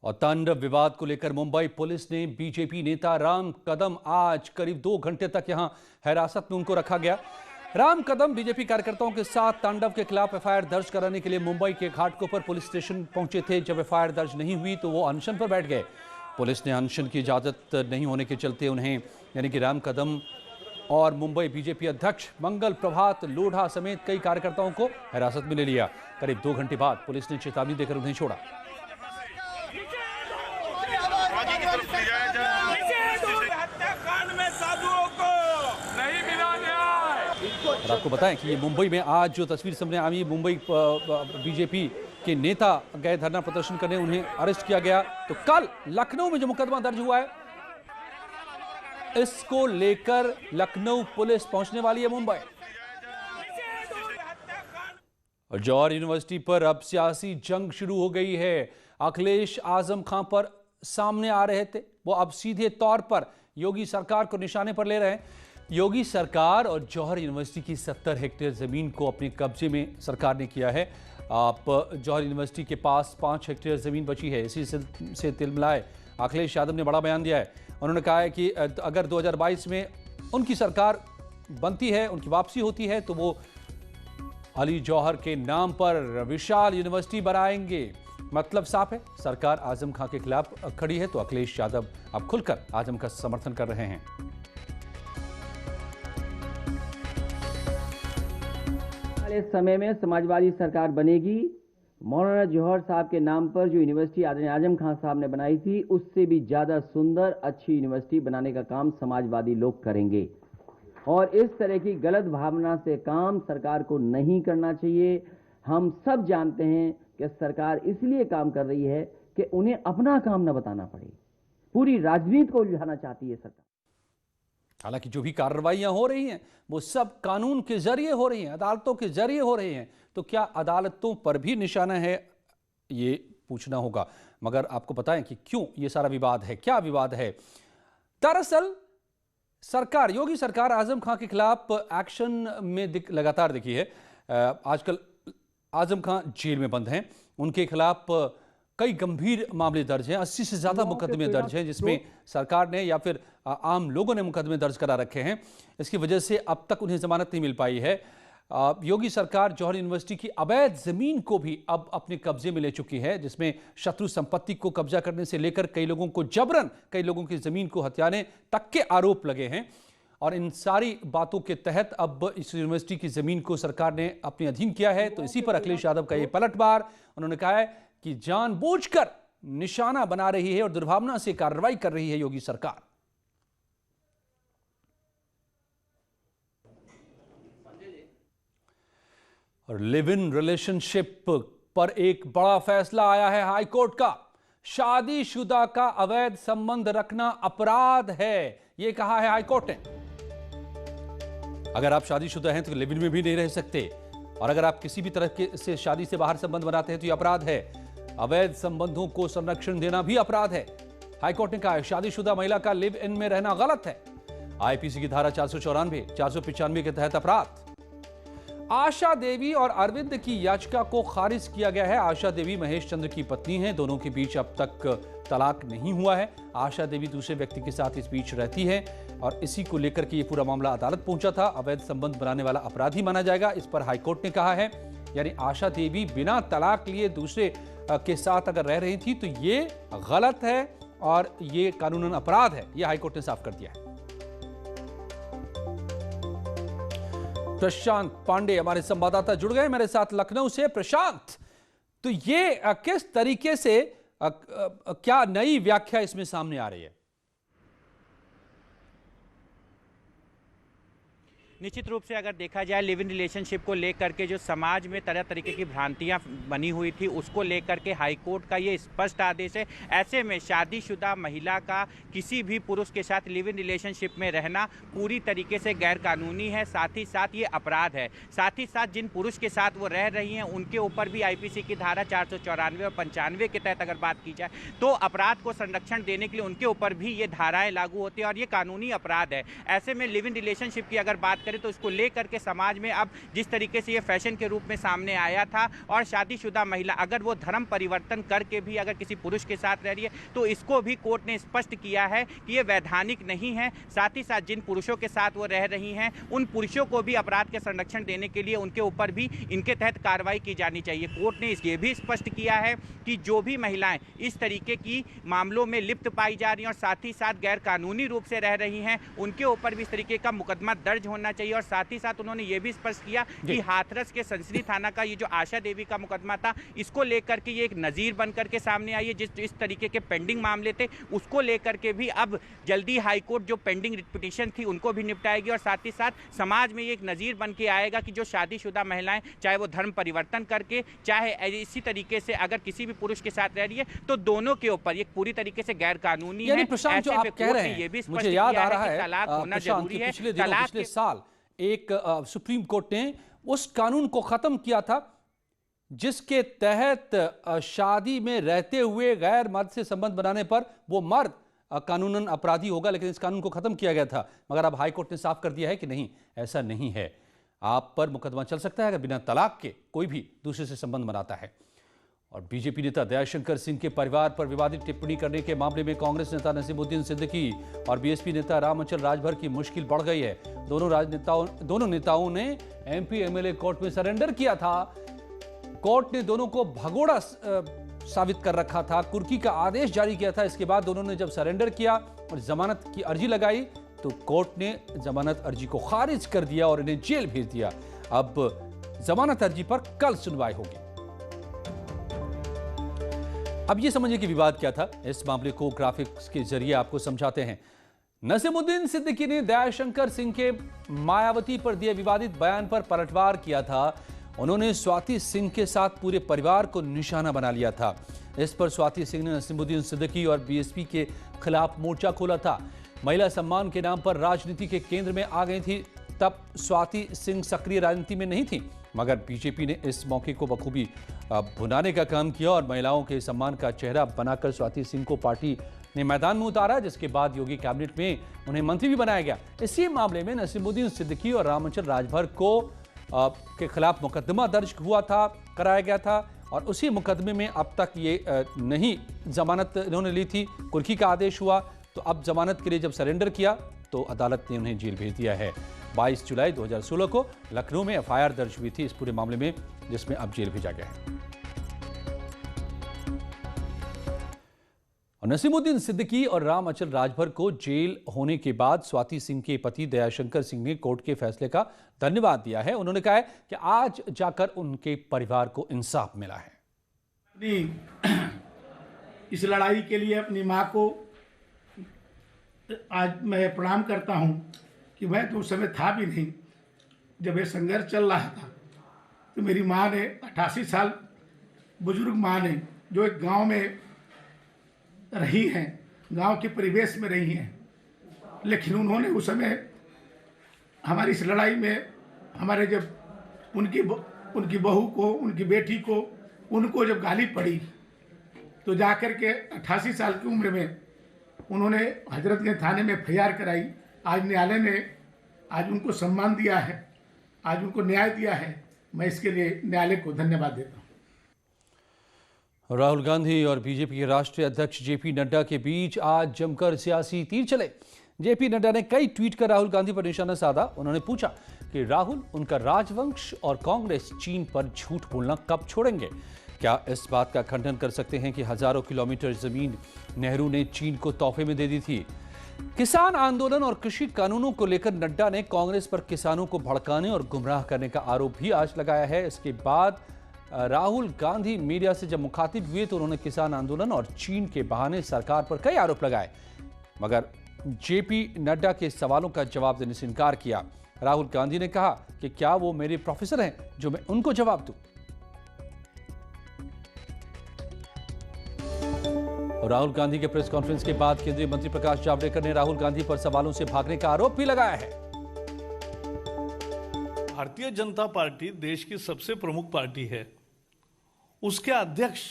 और तांडव विवाद को लेकर मुंबई पुलिस ने बीजेपी नेता राम कदम आज करीब 2 घंटे तक यहां हिरासत में उनको रखा गया। राम कदम बीजेपी कार्यकर्ताओं के साथ तांडव के खिलाफ एफआईआर दर्ज कराने के लिए मुंबई के घाटकोपर पुलिस स्टेशन पहुंचे थे। जब एफआईआर दर्ज नहीं हुई तो वो अनशन पर बैठ गए। पुलिस ने अनशन की इजाजत नहीं होने के चलते उन्हें यानी कि राम कदम और मुंबई बीजेपी अध्यक्ष मंगल प्रभात लोढ़ा समेत कई कार्यकर्ताओं को हिरासत में ले लिया। करीब 2 घंटे बाद पुलिस ने चेतावनी देकर उन्हें छोड़ा। और आपको बताएं कि ये मुंबई में आज जो तस्वीर सामने आई, मुंबई बीजेपी के नेता गए धरना प्रदर्शन करने, उन्हें अरेस्ट किया गया। तो कल लखनऊ में जो मुकदमा दर्ज हुआ है, इसको लेकर लखनऊ पुलिस पहुंचने वाली है मुंबई। और जौहर यूनिवर्सिटी पर अब सियासी जंग शुरू हो गई है। अखिलेश आजम खां पर सामने आ रहे थे, वो अब सीधे तौर पर योगी सरकार को निशाने पर ले रहे हैं। योगी सरकार और जौहर यूनिवर्सिटी की 70 हेक्टेयर जमीन को अपने कब्जे में सरकार ने किया है। आप जौहर यूनिवर्सिटी के पास 5 हेक्टेयर जमीन बची है। इसी से तिलमिलाए अखिलेश यादव ने बड़ा बयान दिया है। उन्होंने कहा है कि अगर 2022 में उनकी सरकार बनती है, उनकी वापसी होती है, तो वो अली जौहर के नाम पर विशाल यूनिवर्सिटी बनाएंगे। मतलब साफ है, सरकार आजम खां के खिलाफ खड़ी है तो अखिलेश यादव अब खुलकर आजम का समर्थन कर रहे हैं। इस समय में समाजवादी सरकार बनेगी। मौलाना जौहर साहब के नाम पर जो यूनिवर्सिटी आजम खां साहब ने बनाई थी, उससे भी ज्यादा सुंदर अच्छी यूनिवर्सिटी बनाने का काम समाजवादी लोग करेंगे। और इस तरह की गलत भावना से काम सरकार को नहीं करना चाहिए। हम सब जानते हैं कि सरकार इसलिए काम कर रही है कि उन्हें अपना काम न बताना पड़े। पूरी राजनीति को उलझाना चाहती है सरकार। हालांकि जो भी कार्रवाइयां हो रही हैं वो सब कानून के जरिए हो रही हैं, अदालतों के जरिए हो रही हैं। तो क्या अदालतों पर भी निशाना है, ये पूछना होगा। मगर आपको बताएं कि क्यों ये सारा विवाद है, क्या विवाद है। दरअसल सरकार, योगी सरकार आजम खां के खिलाफ एक्शन में लगातार दिखी है। आजकल आजम खां जेल में बंद हैं, उनके खिलाफ कई गंभीर मामले दर्ज हैं। 80 से ज्यादा मुकदमे दर्ज हैं, जिसमें सरकार ने या फिर आम लोगों ने मुकदमे दर्ज करा रखे हैं। इसकी वजह से अब तक उन्हें जमानत नहीं मिल पाई है। योगी सरकार जौहर यूनिवर्सिटी की अवैध जमीन को भी अब अपने कब्जे में ले चुकी है, जिसमें शत्रु संपत्ति को कब्जा करने से लेकर कई लोगों को जबरन कई लोगों की जमीन को हथियाने तक के आरोप लगे हैं। और इन सारी बातों के तहत अब इस यूनिवर्सिटी की जमीन को सरकार ने अपने अधीन किया है। तो इसी पर अखिलेश यादव का ये पलटवार। उन्होंने कहा है कि जानबूझकर निशाना बना रही है और दुर्भावना से कार्रवाई कर रही है योगी सरकार। और लिव इन रिलेशनशिप पर एक बड़ा फैसला आया है हाईकोर्ट का। शादीशुदा का अवैध संबंध रखना अपराध है, यह कहा है हाईकोर्ट ने। अगर आप शादीशुदा हैं तो लिव इन में भी नहीं रह सकते, और अगर आप किसी भी तरह से शादी से बाहर संबंध बनाते हैं तो यह अपराध है। अवैध संबंधों को संरक्षण देना भी अपराध है। हाईकोर्ट ने कहा है शादीशुदा महिला का लिव इन में रहना गलत है। आईपीसी की धारा 494, 495 के तहत अपराध। आशा देवी और अरविंद की याचिका को खारिज किया गया है। आशा देवी महेश चंद्र की पत्नी हैं, दोनों के बीच अब तक तलाक नहीं हुआ है। आशा देवी दूसरे व्यक्ति के साथ इस बीच रहती है और इसी को लेकर के ये पूरा मामला अदालत पहुंचा था। अवैध संबंध बनाने वाला अपराधी माना जाएगा, इस पर हाईकोर्ट ने कहा है। यानी आशा देवी बिना तलाक लिए दूसरे के साथ अगर रह रही थी तो ये गलत है और ये कानूनन अपराध है, यह हाईकोर्ट ने साफ कर दिया है। प्रशांत पांडे हमारे संवाददाता जुड़ गए मेरे साथ लखनऊ से। प्रशांत, तो ये किस तरीके से क्या नई व्याख्या इसमें सामने आ रही है? निश्चित रूप से अगर देखा जाए लिव इन रिलेशनशिप को लेकर के जो समाज में तरह तरीके की भ्रांतियां बनी हुई थी, उसको लेकर के हाईकोर्ट का ये स्पष्ट आदेश है। ऐसे में शादीशुदा महिला का किसी भी पुरुष के साथ लिव इन रिलेशनशिप में रहना पूरी तरीके से गैर कानूनी है, साथ ही साथ ये अपराध है। साथ ही साथ जिन पुरुष के साथ वो रह रही हैं उनके ऊपर भी आईपीसी की धारा 494 और 95 के तहत अगर बात की जाए तो अपराध को संरक्षण देने के लिए उनके ऊपर भी ये धाराएं लागू होती हैं और ये कानूनी अपराध है। ऐसे में लिव इन रिलेशनशिप की अगर बात करें तो इसको लेकर के समाज में अब जिस तरीके से ये फैशन के रूप में सामने आया था, और शादीशुदा महिला अगर वो धर्म परिवर्तन करके भी अगर किसी पुरुष के साथ रह रही है तो इसको भी कोर्ट ने स्पष्ट किया है कि ये वैधानिक नहीं है। साथ ही साथ जिन पुरुषों के साथ वो रह रही हैं उन पुरुषों को भी अपराध के संरक्षण देने के लिए उनके ऊपर भी इनके तहत कार्रवाई की जानी चाहिए। कोर्ट ने ये भी स्पष्ट किया है कि जो भी महिलाएं इस तरीके की मामलों में लिप्त पाई जा रही हैं और साथ ही साथ गैर कानूनी रूप से रह रही हैं उनके ऊपर भी इस तरीके का मुकदमा दर्ज होना चाहिए। और साथ ही साथ उन्होंने ये भी स्पष्ट किया कि हाथरस के सनसनी थाना का ये जो आशा देवी का मुकदमा था इसको लेकर के ये एक नजीर बनकर के सामने आई है। जिस तरीके के पेंडिंग मामले थे उसको लेकर के भी अब जल्दी हाईकोर्ट जो पेंडिंग पिटीशन थी उनको भी निपटाएगी और साथ ही साथ समाज में ये एक नजीर बन के आएगा कि जो शादीशुदा महिलाएं चाहे वो धर्म परिवर्तन करके चाहे इसी तरीके से अगर किसी भी पुरुष के साथ रह रही है तो दोनों के ऊपर ये पूरी तरीके से गैर कानूनी है। प्रशांत, जो आप कह रहे हैं, ये भी मुझे याद आ रहा है तलाक होना जरूरी है। पिछले साल एक सुप्रीम कोर्ट ने उस कानून को खत्म किया था जिसके तहत शादी में रहते हुए गैर मर्द से संबंध बनाने पर वो मर्द कानूनन अपराधी होगा, लेकिन इस कानून को खत्म किया गया था। मगर अब हाईकोर्ट ने साफ कर दिया है कि नहीं, ऐसा नहीं है। आप पर मुकदमा चल सकता है अगर बिना तलाक के कोई भी दूसरे से संबंध बनाता है। और बीजेपी नेता दयाशंकर सिंह के परिवार पर विवादित टिप्पणी करने के मामले में कांग्रेस नेता नसीमुद्दीन सिद्दीकी और बीएसपी नेता रामअचल राजभर की मुश्किल बढ़ गई है। दोनों नेताओं ने एमपी एमएलए कोर्ट में सरेंडर किया था। कोर्ट ने दोनों को भगोड़ा साबित कर रखा था, कुर्की का आदेश जारी किया था। इसके बाद दोनों ने जब सरेंडर किया और जमानत की अर्जी लगाई तो कोर्ट ने जमानत अर्जी को खारिज कर दिया और इन्हें जेल भेज दिया। अब जमानत अर्जी पर कल सुनवाई होगी। अब यह समझिए कि विवाद क्या था। इस मामले को ग्राफिक्स के जरिए आपको समझाते हैं। नसीमुद्दीन सिद्दीकी ने दयाशंकर सिंह के मायावती पर दिए विवादित बयान पर पलटवार किया था। उन्होंने स्वाति सिंह के साथ पूरे परिवार को निशाना बना लिया था। इस पर स्वाति सिंह ने नसीमुद्दीन सिद्दीकी और बीएसपी के खिलाफ मोर्चा खोला था। महिला सम्मान के नाम पर राजनीति के केंद्र में आ गई थी। तब स्वाति सिंह सक्रिय राजनीति में नहीं थी, मगर बीजेपी ने इस मौके को बखूबी भुनाने का काम किया और महिलाओं के सम्मान का चेहरा बनाकर स्वाति सिंह को पार्टी ने मैदान में उतारा, जिसके बाद योगी कैबिनेट में उन्हें मंत्री भी बनाया गया। इसी मामले में नसीमुद्दीन सिद्दीकी और रामअचल राजभर को के खिलाफ मुकदमा दर्ज कराया गया था और उसी मुकदमे में अब तक ये नहीं जमानत इन्होंने ली थी। कुर्की का आदेश हुआ तो अब जमानत के लिए जब सरेंडर किया तो अदालत ने उन्हें जेल भेज दिया है। 22 जुलाई 2016 को लखनऊ में एफआईआर दर्ज हुई थी इस पूरे मामले में, जिसमें अब जेल भेजा गया है। और नसीमुद्दीन सिद्दीकी और रामअचल राजभर को जेल होने के बाद स्वाति सिंह के पति दयाशंकर सिंह ने कोर्ट के फैसले का धन्यवाद दिया है। उन्होंने कहा है कि आज जाकर उनके परिवार को इंसाफ मिला है। इस लड़ाई के लिए अपनी मां को आज मैं प्रणाम करता हूं कि मैं तो उस समय था भी नहीं जब ये संघर्ष चल रहा था। तो मेरी मां ने 88 साल बुजुर्ग मां ने, जो एक गांव में रही हैं, गांव के परिवेश में रही हैं, लेकिन उन्होंने उस समय हमारी इस लड़ाई में हमारे जब उनकी बहू को, उनकी बेटी को, उनको जब गाली पड़ी तो जाकर के 88 साल की उम्र में उन्होंने हजरतगंज थाने में एफआईआर कराई। आज न्यायालय ने आज उनको सम्मान दिया है, आज उनको न्याय दिया है। मैं इसके लिए न्यायालय को धन्यवाद देता हूँ। राहुल गांधी और बीजेपी के राष्ट्रीय अध्यक्ष जेपी नड्डा के बीच आज जमकर सियासी तीर चले। जेपी नड्डा ने कई ट्वीट कर राहुल गांधी पर निशाना साधा। उन्होंने पूछा कि राहुल, उनका राजवंश और कांग्रेस चीन पर झूठ बोलना कब छोड़ेंगे। क्या इस बात का खंडन कर सकते हैं कि हजारों किलोमीटर जमीन नेहरू ने चीन को तोहफे में दे दी थी। किसान आंदोलन और कृषि कानूनों को लेकर नड्डा ने कांग्रेस पर किसानों को भड़काने और गुमराह करने का आरोप भी आज लगाया है। इसके बाद राहुल गांधी मीडिया से जब मुखातिब हुए तो उन्होंने किसान आंदोलन और चीन के बहाने सरकार पर कई आरोप लगाए, मगर जेपी नड्डा के सवालों का जवाब देने से इनकार किया। राहुल गांधी ने कहा कि क्या वो मेरे प्रोफेसर हैं जो मैं उनको जवाब दूं। राहुल गांधी के प्रेस कॉन्फ्रेंस के बाद केंद्रीय मंत्री प्रकाश जावड़ेकर ने राहुल गांधी पर सवालों से भागने का आरोप भी लगाया है। भारतीय जनता पार्टी देश की सबसे प्रमुख पार्टी है। उसके अध्यक्ष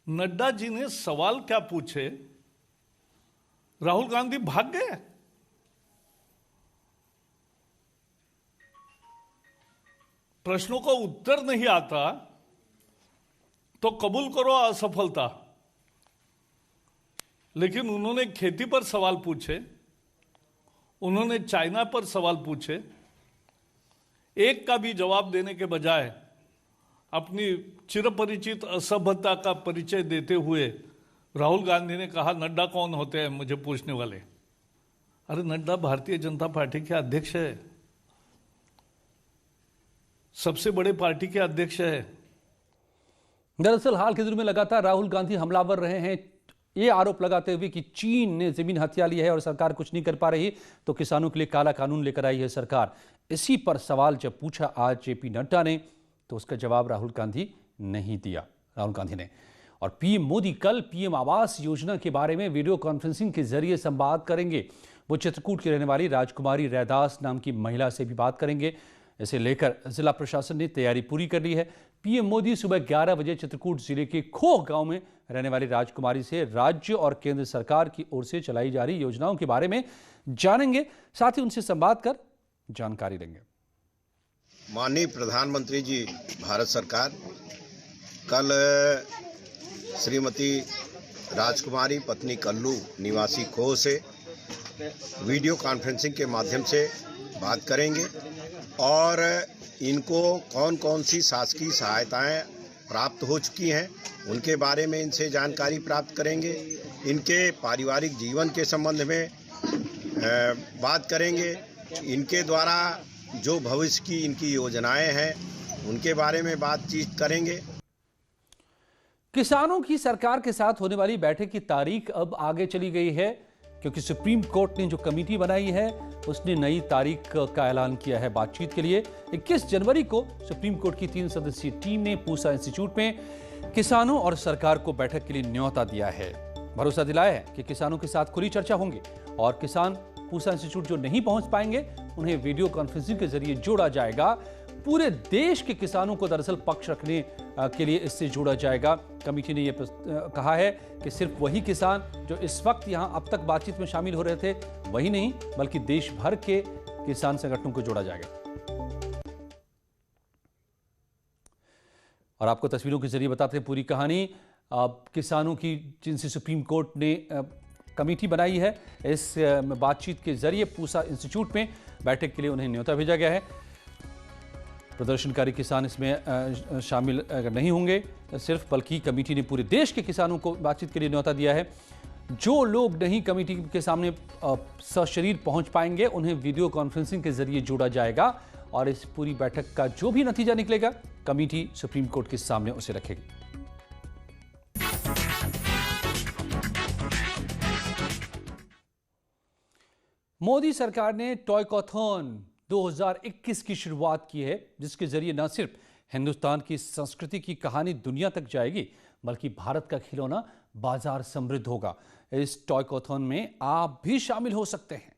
नड्डा जी ने सवाल क्या पूछे, राहुल गांधी भाग गए। प्रश्नों का उत्तर नहीं आता तो कबूल करो असफलता। लेकिन उन्होंने खेती पर सवाल पूछे, उन्होंने चाइना पर सवाल पूछे, एक का भी जवाब देने के बजाय अपनी चिरपरिचित असभ्यता का परिचय देते हुए राहुल गांधी ने कहा नड्डा कौन होते हैं मुझे पूछने वाले। अरे नड्डा भारतीय जनता पार्टी के अध्यक्ष है, सबसे बड़े पार्टी के अध्यक्ष है। दरअसल हाल के दिनों में लगातार राहुल गांधी हमलावर रहे हैं, ये आरोप लगाते हुए कि चीन ने जमीन हथिया ली है और सरकार कुछ नहीं कर पा रही, तो किसानों के लिए काला कानून लेकर आई है सरकार। इसी पर सवाल जब पूछा आज जेपी नड्डा ने, तो उसका जवाब राहुल गांधी नहीं दिया। राहुल गांधी ने और पीएम मोदी कल पीएम आवास योजना के बारे में वीडियो कॉन्फ्रेंसिंग के जरिए संवाद करेंगे। वो चित्रकूट की रहने वाली राजकुमारी रैदास नाम की महिला से भी बात करेंगे। इसे लेकर जिला प्रशासन ने तैयारी पूरी कर ली है। पीएम मोदी सुबह 11 बजे चित्रकूट जिले के खोह गांव में रहने वाली राजकुमारी से राज्य और केंद्र सरकार की ओर से चलाई जा रही योजनाओं के बारे में जानेंगे, साथ ही उनसे संवाद कर जानकारी लेंगे। माननीय प्रधानमंत्री जी भारत सरकार कल श्रीमती राजकुमारी पत्नी कल्लू निवासी खोह से वीडियो कॉन्फ्रेंसिंग के माध्यम से बात करेंगे और इनको कौन कौन सी शासकीय सहायताएं प्राप्त हो चुकी हैं उनके बारे में इनसे जानकारी प्राप्त करेंगे। इनके पारिवारिक जीवन के संबंध में बात करेंगे। इनके द्वारा जो भविष्य की इनकी योजनाएं हैं उनके बारे में बातचीत करेंगे। किसानों की सरकार के साथ होने वाली बैठक की तारीख अब आगे चली गई है, क्योंकि सुप्रीम कोर्ट ने जो कमेटी बनाई है उसने नई तारीख का ऐलान किया है बातचीत के लिए। 21 जनवरी को सुप्रीम कोर्ट की 3 सदस्यीय टीम ने पूसा इंस्टीट्यूट में किसानों और सरकार को बैठक के लिए न्योता दिया है। भरोसा दिलाया है कि किसानों के साथ खुली चर्चा होंगी और किसान पूसा इंस्टीट्यूट जो नहीं पहुंच पाएंगे उन्हें वीडियो कॉन्फ्रेंसिंग के जरिए जोड़ा जाएगा। पूरे देश के किसानों को दरअसल पक्ष रखने के लिए इससे जोड़ा जाएगा। कमेटी ने यह कहा है कि सिर्फ वही किसान जो इस वक्त यहां अब तक बातचीत में शामिल हो रहे थे वही नहीं, बल्कि देश भर के किसान संगठनों को जोड़ा जाएगा। और आपको तस्वीरों के जरिए बताते हैं पूरी कहानी किसानों की, जिनसे सुप्रीम कोर्ट ने कमेटी बनाई है। इस बातचीत के जरिए पूसा इंस्टीट्यूट में बैठक के लिए उन्हें न्योता भेजा गया है। प्रदर्शनकारी किसान इसमें शामिल नहीं होंगे सिर्फ, बल्कि कमेटी ने पूरे देश के किसानों को बातचीत के लिए न्योता दिया है। जो लोग नहीं कमेटी के सामने सशरीर पहुंच पाएंगे उन्हें वीडियो कॉन्फ्रेंसिंग के जरिए जोड़ा जाएगा और इस पूरी बैठक का जो भी नतीजा निकलेगा कमेटी सुप्रीम कोर्ट के सामने उसे रखेगी। मोदी सरकार ने टॉयकॉथॉन 2021 की शुरुआत की है, जिसके जरिए न सिर्फ हिंदुस्तान की संस्कृति की कहानी दुनिया तक जाएगी, बल्कि भारत का खिलौना बाजार समृद्ध होगा। इस टॉयकॉथॉन में आप भी शामिल हो सकते हैं।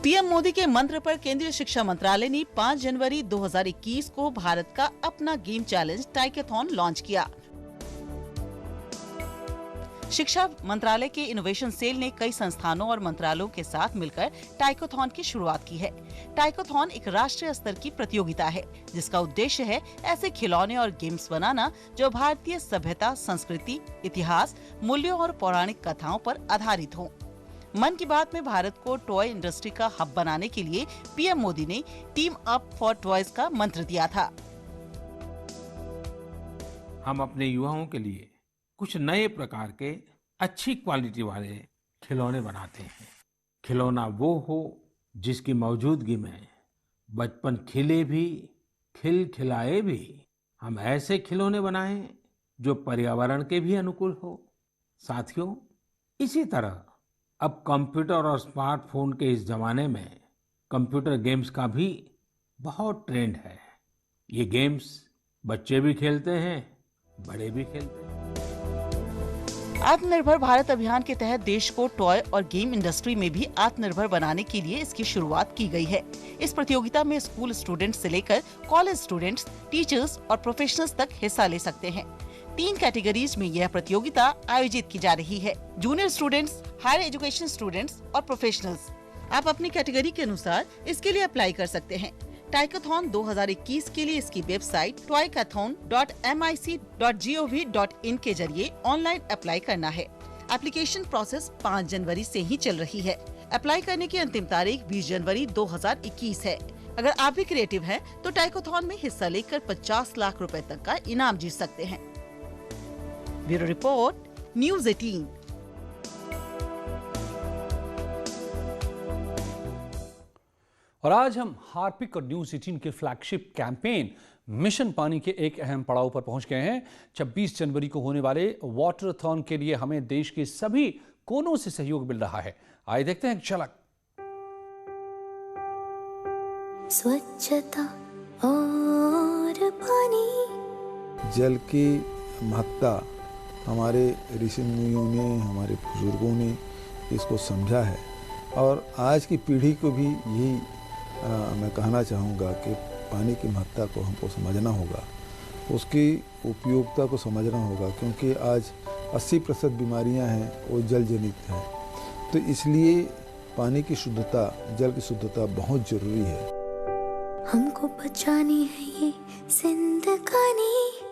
पीएम मोदी के मंत्र पर केंद्रीय शिक्षा मंत्रालय ने 5 जनवरी 2021 को भारत का अपना गेम चैलेंज टाइकेथॉन लॉन्च किया। शिक्षा मंत्रालय के इनोवेशन सेल ने कई संस्थानों और मंत्रालयों के साथ मिलकर टाइकोथॉन की शुरुआत की है। टाइकोथॉन एक राष्ट्रीय स्तर की प्रतियोगिता है, जिसका उद्देश्य है ऐसे खिलौने और गेम्स बनाना जो भारतीय सभ्यता, संस्कृति, इतिहास, मूल्यों और पौराणिक कथाओं पर आधारित हों। मन की बात में भारत को टॉय इंडस्ट्री का हब बनाने के लिए पीएम मोदी ने टीम अप फॉर टॉयज का मंत्र दिया था। हम अपने युवाओं के लिए कुछ नए प्रकार के अच्छी क्वालिटी वाले खिलौने बनाते हैं। खिलौना वो हो जिसकी मौजूदगी में बचपन खिले भी, खिलखिलाए भी। हम ऐसे खिलौने बनाएं जो पर्यावरण के भी अनुकूल हो। साथियों, इसी तरह अब कंप्यूटर और स्मार्टफोन के इस जमाने में कंप्यूटर गेम्स का भी बहुत ट्रेंड है। ये गेम्स बच्चे भी खेलते हैं, बड़े भी खेलते हैं। आत्मनिर्भर भारत अभियान के तहत देश को टॉय और गेम इंडस्ट्री में भी आत्मनिर्भर बनाने के लिए इसकी शुरुआत की गई है। इस प्रतियोगिता में स्कूल स्टूडेंट्स से लेकर कॉलेज स्टूडेंट्स, टीचर्स और प्रोफेशनल्स तक हिस्सा ले सकते हैं। 3 कैटेगरीज में यह प्रतियोगिता आयोजित की जा रही है। Junior students, higher education students और प्रोफेशनल्स। आप अपनी कैटेगरी के अनुसार इसके लिए अप्लाई कर सकते हैं। टाइकोथॉन 2021 के लिए इसकी वेबसाइट toykathon.mic.gov.in के जरिए ऑनलाइन अप्लाई करना है। एप्लीकेशन प्रोसेस 5 जनवरी से ही चल रही है। अप्लाई करने की अंतिम तारीख 20 जनवरी 2021 है। अगर आप भी क्रिएटिव हैं, तो टाइकोथॉन में हिस्सा लेकर 50 लाख रुपए तक का इनाम जीत सकते हैं। Bureau report, news 18। और आज हम हार्पिक और न्यूज़ 18 के फ्लैगशिप कैंपेन मिशन पानी के एक अहम पड़ाव पर पहुंच गए हैं। 26 जनवरी को होने वाले वाटरथॉन के लिए हमें देश के सभी कोनों से सहयोग मिल रहा है। आइए देखते हैं एक झलक। स्वच्छता और पानी। जल की महत्ता हमारे ऋषि मुनियों ने, हमारे बुजुर्गों ने इसको समझा है और आज की पीढ़ी को भी यही मैं कहना चाहूँगा कि पानी की महत्ता को हमको समझना होगा, उसकी उपयोगिता को समझना होगा, क्योंकि आज 80% बीमारियां हैं वो जल जनित हैं। तो इसलिए पानी की शुद्धता, जल की शुद्धता बहुत ज़रूरी है। हमको बचानी है ये जिंदगानी।